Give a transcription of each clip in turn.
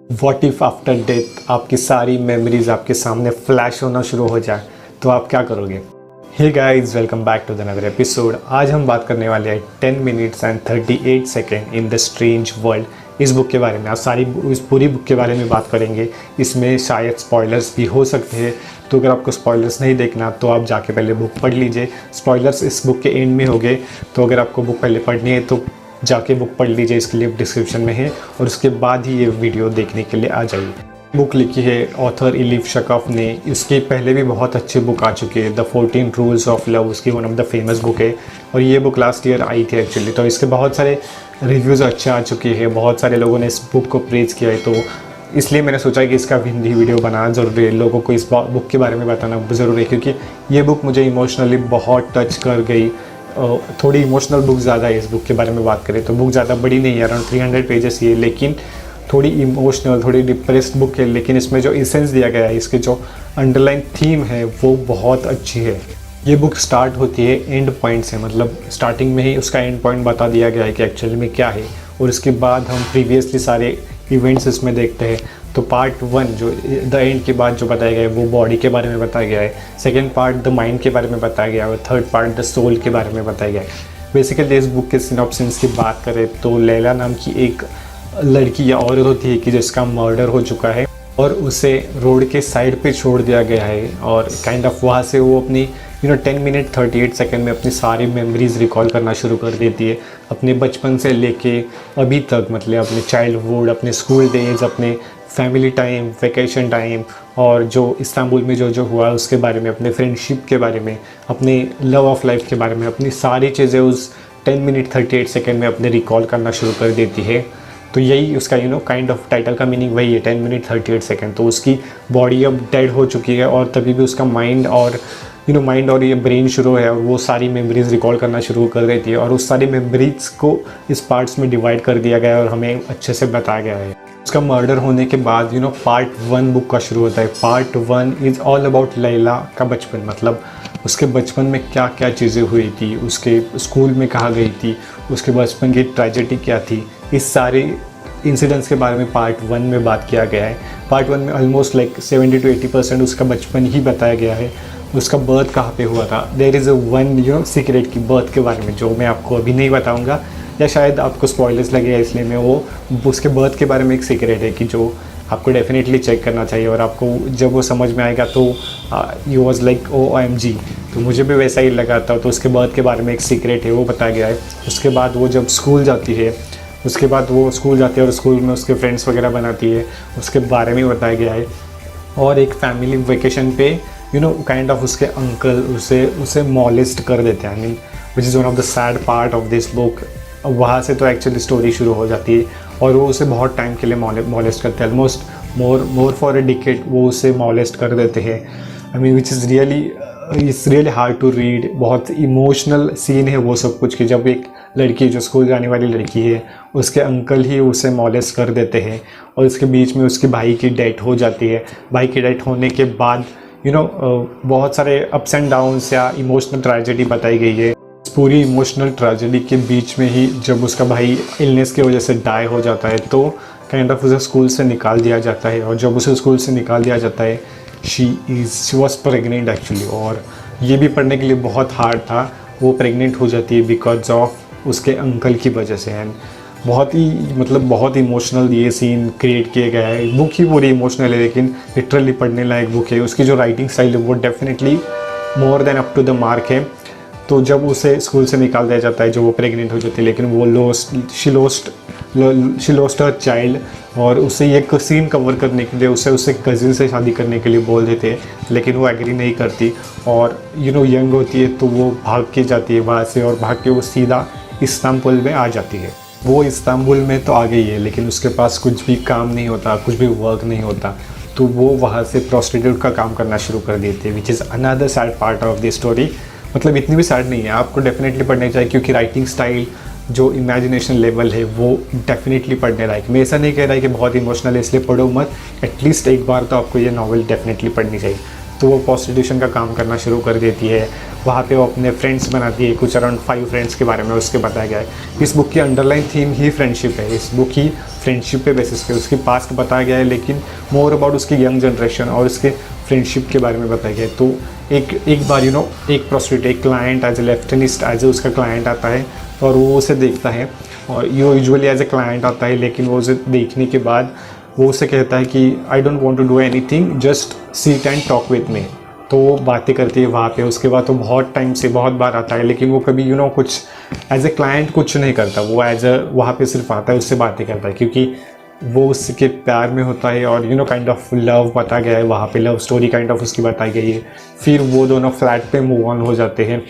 What if after death आपकी सारी memories आपके सामने फ्लैश होना शुरू हो जाए तो आप क्या करोगे। Hey guys, welcome back to the another episode. आज हम बात करने वाले हैं 10 minutes and 38 second in the strange world इस बुक के बारे में। आज इस पूरी बुक के बारे में बात करेंगे। इसमें शायद स्पॉयलर्स भी हो सकते हैं, तो अगर आपको स्पॉयलर्स नहीं देखना तो आप जाके पहले बुक पढ़ लीजिए। स्पॉयलर्स इस बुक के एंड में होंगे, तो अगर आपको बुक पहले पढ़नी है तो जाके बुक पढ़ लीजिए, इसके लिए डिस्क्रिप्शन में है, और उसके बाद ही ये वीडियो देखने के लिए आ जाइए। बुक लिखी है ऑथर इलिफ शकफ ने। इसके पहले भी बहुत अच्छी बुक आ चुकी है, द 14 रूल्स ऑफ लव, उसकी one of the famous book है, और ये बुक लास्ट ईयर आई थी एक्चुअली। तो इसके बहुत सारे रिव्यूज़ अच्छे आ चुके हैं, बहुत सारे लोगों ने इस बुक को प्रेज किया है, तो इसलिए मैंने सोचा कि इसका हिंदी वीडियो बनाना ज़रूरी है, लोगों को इस बुक के बारे में बताना ज़रूरी है, क्योंकि ये बुक मुझे इमोशनली बहुत टच कर गई। थोड़ी इमोशनल बुक ज़्यादा है। इस बुक के बारे में बात करें तो बुक ज़्यादा बड़ी नहीं है, अराउंड 300 पेजेस ही है, लेकिन थोड़ी इमोशनल, थोड़ी डिप्रेस्ड बुक है, लेकिन इसमें जो इसेंस दिया गया है, इसके जो अंडरलाइन थीम है वो बहुत अच्छी है। ये बुक स्टार्ट होती है एंड पॉइंट से, मतलब स्टार्टिंग में ही उसका एंड पॉइंट बता दिया गया है कि एक्चुअली में क्या है, और इसके बाद हम प्रीवियसली सारे इवेंट्स इसमें देखते हैं। तो पार्ट 1 जो द एंड के बाद जो बताया गया है वो बॉडी के बारे में बताया गया है, सेकेंड पार्ट द माइंड के बारे में बताया गया है, और थर्ड पार्ट द सोल के बारे में बताया गया है। बेसिकली इस बुक के सिनॉप्सिस की बात करें तो लैला नाम की एक लड़की या औरत होती है कि जिसका मर्डर हो चुका है और उसे रोड के साइड पे छोड़ दिया गया है, और काइंड ऑफ वहाँ से वो अपनी 10 मिनट 38 सेकेंड में अपनी सारी मेमोरीज़ रिकॉल करना शुरू कर देती है, अपने बचपन से लेके अभी तक, मतलब अपने चाइल्डहुड, अपने स्कूल डेज, अपने फैमिली टाइम, वेकेशन टाइम, और जो इस्तांबुल में जो जो हुआ उसके बारे में, अपने फ्रेंडशिप के बारे में, अपने लव ऑफ लाइफ के बारे में, अपनी सारी चीज़ें उस 10 मिनट 38 सेकेंड में अपने रिकॉल करना शुरू कर देती है। तो यही उसका काइंड ऑफ टाइटल का मीनिंग वही है, 10 मिनट 38 सेकेंड। तो उसकी बॉडी अब डेड हो चुकी है, और तभी भी उसका माइंड और ये ब्रेन शुरू है, और वो सारी मेमोरीज रिकॉल करना शुरू कर देती है, और उस सारी मेमोरीज को इस पार्ट्स में डिवाइड कर दिया गया है और हमें अच्छे से बताया गया है। उसका मर्डर होने के बाद पार्ट 1 बुक का शुरू होता है। Part 1 is all about Laila का बचपन, मतलब उसके बचपन में क्या क्या चीज़ें हुई थी, उसके स्कूल में कहाँ गई थी, उसके बचपन की ट्रेजेडी क्या थी, इस सारे इंसिडेंट्स के बारे में पार्ट 1 में बात किया गया है। पार्ट 1 में ऑलमोस्ट लाइक 70 to 80% उसका बचपन ही बताया गया है। उसका बर्थ कहाँ पे हुआ था, there is a one secret की बर्थ के बारे में, जो मैं आपको अभी नहीं बताऊँगा, या शायद आपको स्पॉयलर्स लगेगा, इसलिए मैं वो उसके बर्थ के बारे में एक सीक्रेट है कि जो आपको डेफिनेटली चेक करना चाहिए, और आपको जब वो समझ में आएगा तो यू वॉज लाइक OMG। तो मुझे भी वैसा ही लगा था। तो उसके बर्थ के बारे में एक सीक्रेट है, वो बताया गया है। उसके बाद वो जब स्कूल जाती है, और स्कूल में उसके फ्रेंड्स वगैरह बनाती है, उसके बारे में बताया गया है। और एक फैमिली वेकेशन पे काइंड ऑफ उसके अंकल उसे मॉलेस्ट कर देते हैं, which is one of the sad part of this book. वहाँ से तो एक्चुअली स्टोरी शुरू हो जाती है, और वो उसे बहुत टाइम के लिए मॉलेस्ट करते हैं, almost more for a decade वो उसे मॉलेस्ट कर देते हैं। Which is really hard to read. बहुत इमोशनल सीन है वो सब कुछ, कि जब एक लड़की जो स्कूल जाने वाली लड़की है, उसके अंकल ही उसे मॉलेस्ट कर देते हैं, और इसके बीच में उसके भाई की डेथ हो जाती है। भाई की डेथ होने के बाद बहुत सारे अप्स एंड डाउन्स या इमोशनल ट्रेजेडी बताई गई है। इस पूरी इमोशनल ट्रेजेडी के बीच में ही जब उसका भाई इलनेस की वजह से डाई हो जाता है, तो काइंड ऑफ उसे स्कूल से निकाल दिया जाता है, और जब उसे स्कूल से निकाल दिया जाता है, शी वॉज प्रेगनेंट एक्चुअली, और ये भी पढ़ने के लिए बहुत हार्ड था। वो प्रेग्नेंट हो जाती है बिकॉज ऑफ उसके अंकल की वजह से। एंड बहुत इमोशनल ये सीन क्रिएट किया गया है। बुक ही पूरी इमोशनल है, लेकिन लिटरली पढ़ने लायक बुक है। उसकी जो राइटिंग स्टाइल है वो definitely more than up to the mark है। तो जब उसे स्कूल से निकाल दिया जाता है, जो वो प्रेग्नेंट हो जाती है, लेकिन वो शी लॉस्ट हर चाइल्ड, और उसे एक सीन कवर करने के लिए उसे कज़िन से शादी करने के लिए बोल देते हैं, लेकिन वो एग्री नहीं करती, और यंग होती है तो वो भाग के जाती है वहाँ से, और भाग के वो सीधा इस्तांबुल में आ जाती है। वो इस्तांबुल में तो आ गई है, लेकिन उसके पास कुछ भी काम नहीं होता, कुछ भी वर्क नहीं होता, तो वो वहाँ से प्रोस्टिट्यूट का काम करना शुरू कर देती है, which is another sad part of the story. मतलब इतनी भी सैड नहीं है, आपको डेफिनेटली पढ़ना चाहिए, क्योंकि राइटिंग स्टाइल, जो इमेजिनेशन लेवल है वो डेफिनेटली पढ़ने लायक। मैं ऐसा नहीं कह रहा है कि बहुत इमोशनल है इसलिए पढ़ो मत, एटलीस्ट एक बार तो आपको ये नॉवल डेफिनेटली पढ़नी चाहिए। तो वो प्रोस्टिट्यूशन का काम करना शुरू कर देती है। वहाँ पे वो अपने फ्रेंड्स बनाती है, कुछ अराउंड 5 फ्रेंड्स के बारे में उसके बताया गया है। इस बुक की अंडरलाइन थीम ही फ्रेंडशिप है। इस बुक ही फ्रेंडशिप पे बेसिस पे उसकी पास्ट बताया गया है, लेकिन मोर अबाउट उसकी यंग जनरेशन और उसके फ्रेंडशिप के बारे में बताया गया है। तो एक बार एक प्रोस्टिट्यूट, एक client as a leftist, as a उसका क्लाइंट आता है और वो उसे देखता है, और यूजुअली एज ए क्लाइंट आता है, लेकिन वो उसे देखने के बाद वो उसे कहता है कि I don't want to do anything, just sit and talk with me. तो वो बातें करती है वहाँ पे। उसके बाद तो बहुत टाइम से बहुत बार आता है, लेकिन वो कभी कुछ एज ए क्लाइंट कुछ नहीं करता। वो एज अ वहाँ पे सिर्फ आता है, उससे बातें करता है, क्योंकि वो उसके प्यार में होता है और काइंड ऑफ लव बताया गया है वहाँ पे, लव स्टोरी काइंड ऑफ उसकी बताई गई है। फिर वो दोनों फ्लैट पे मूव ऑन हो जाते हैं,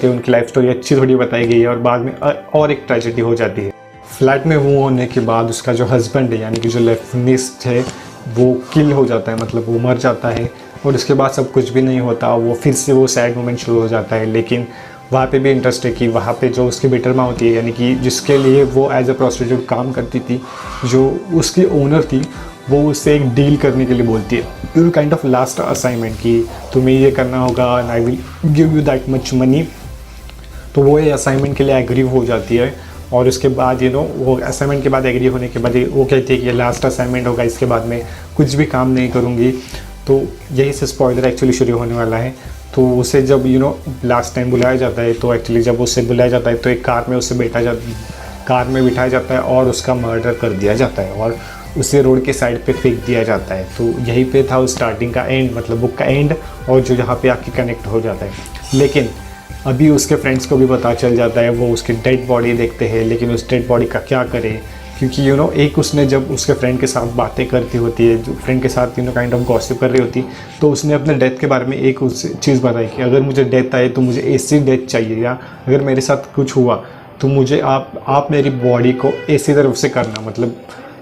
उनकी लाइफ स्टोरी अच्छी थोड़ी बताई गई है, और बाद में और एक ट्रेजेडी हो जाती है। फ्लैट में मूव होने के बाद उसका जो हस्बैंड है, यानी कि जो लेफ्टिनिस्ट है, वो किल हो जाता है, मतलब वो मर जाता है, और उसके बाद सब कुछ भी नहीं होता। वो फिर से वो सैड मोमेंट शुरू हो जाता है। लेकिन वहाँ पे भी इंटरेस्ट है कि वहाँ पे जो उसकी बेटर माँ होती है, यानी कि जिसके लिए वो एज अ प्रोस्टिट्यूट काम करती थी, जो उसकी ओनर थी, वो उससे एक डील करने के लिए बोलती है, काइंड ऑफ लास्ट असाइनमेंट, कि तुम्हें ये करना होगा and I will give you that much money. तो वो ये असाइनमेंट के लिए एग्री हो जाती है, और उसके बाद वो असाइनमेंट के बाद एग्री होने के बाद वो कहती है कि ये लास्ट असाइनमेंट होगा, इसके बाद मैं कुछ भी काम नहीं करूँगी। तो यही से स्पॉइलर एक्चुअली शुरू होने वाला है। तो उसे जब लास्ट टाइम बुलाया जाता है, तो एक्चुअली जब उसे बुलाया जाता है तो एक कार में बिठाया जाता है और उसका मर्डर कर दिया जाता है, और उसे रोड के साइड पे फेंक दिया जाता है। तो यहीं पे था उस स्टार्टिंग का एंड, मतलब बुक का एंड, और जो यहाँ पे आके कनेक्ट हो जाता है। लेकिन अभी उसके फ्रेंड्स को भी पता चल जाता है, वो उसकी डेड बॉडी देखते हैं, लेकिन उस डेड बॉडी का क्या करे, क्योंकि एक उसने जब उसके फ्रेंड के साथ बातें करती होती है, जो फ्रेंड के साथ काइंड ऑफ गॉसिप कर रही होती, तो उसने अपने डेथ के बारे में एक उस चीज़ बताई कि अगर मुझे डेथ आए तो मुझे ऐसी डेथ चाहिए, या अगर मेरे साथ कुछ हुआ तो मुझे आप मेरी बॉडी को ऐसी तरफ से करना, मतलब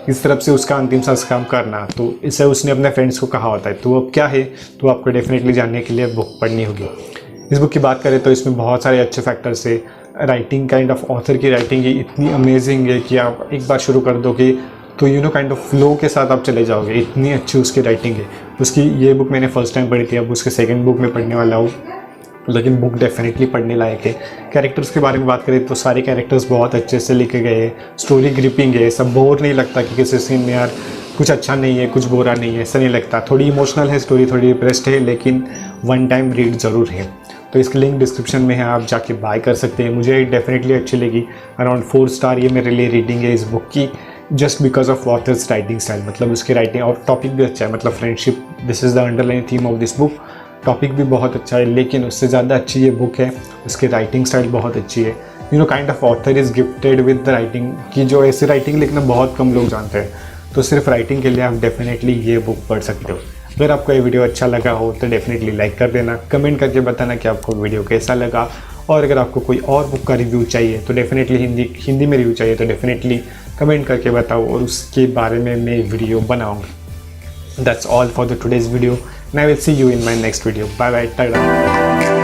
इस तरफ से उसका अंतिम संस्कार करना। तो इसे उसने अपने फ्रेंड्स को कहा होता है। तो अब क्या है, तो आपको डेफिनेटली जानने के लिए बुक पढ़नी होगी। इस बुक की बात करें तो इसमें बहुत सारे अच्छे फैक्टर्स है। राइटिंग काइंड ऑफ ऑथर की राइटिंग ही इतनी अमेजिंग है कि आप एक बार शुरू कर दोगे तो काइंड ऑफ फ्लो के साथ आप चले जाओगे, इतनी अच्छी उसकी राइटिंग है। उसकी ये बुक मैंने फर्स्ट टाइम पढ़ी थी, अब उसके सेकंड बुक में पढ़ने वाला हूँ, लेकिन बुक डेफिनेटली पढ़ने लायक है। कैरेक्टर्स के बारे में बात करें तो सारे कैरेक्टर्स बहुत अच्छे से लिखे गए हैं, स्टोरी ग्रिपिंग है, सब बोर नहीं लगता कि किसी सीन में यार कुछ अच्छा नहीं है, कुछ बुरा नहीं है, ऐसा नहीं लगता। थोड़ी इमोशनल है स्टोरी, थोड़ी डिप्रेस्ड है, लेकिन वन टाइम रीड ज़रूर है। तो इसकी लिंक डिस्क्रिप्शन में है, आप जाके बाय कर सकते हैं। मुझे डेफिनेटली अच्छी लगी, अराउंड 4 स्टार ये मेरे लिए रेटिंग है इस बुक की, just because of authors writing style, मतलब उसकी राइटिंग और टॉपिक भी अच्छा है, मतलब friendship, this is the underline theme of this book. Topic भी बहुत अच्छा है, लेकिन उससे ज़्यादा अच्छी ये बुक है, उसकी राइटिंग स्टाइल बहुत अच्छी है। Kind of author is gifted with the writing, की जो ऐसी राइटिंग लिखना बहुत कम लोग जानते हैं। तो सिर्फ राइटिंग के लिए आप डेफिनेटली ये बुक पढ़ सकते हो। अगर आपको ये वीडियो अच्छा लगा हो तो डेफिनेटली लाइक कर देना, कमेंट करके बताना कि आपको वीडियो कैसा लगा, और अगर आपको कोई और बुक का रिव्यू चाहिए तो डेफिनेटली हिंदी में रिव्यू चाहिए तो डेफिनेटली कमेंट करके बताओ, और उसके बारे में मैं वीडियो बनाऊँगा। That's all for the today's video, and I will see you in my next video. Bye bye, ta-da.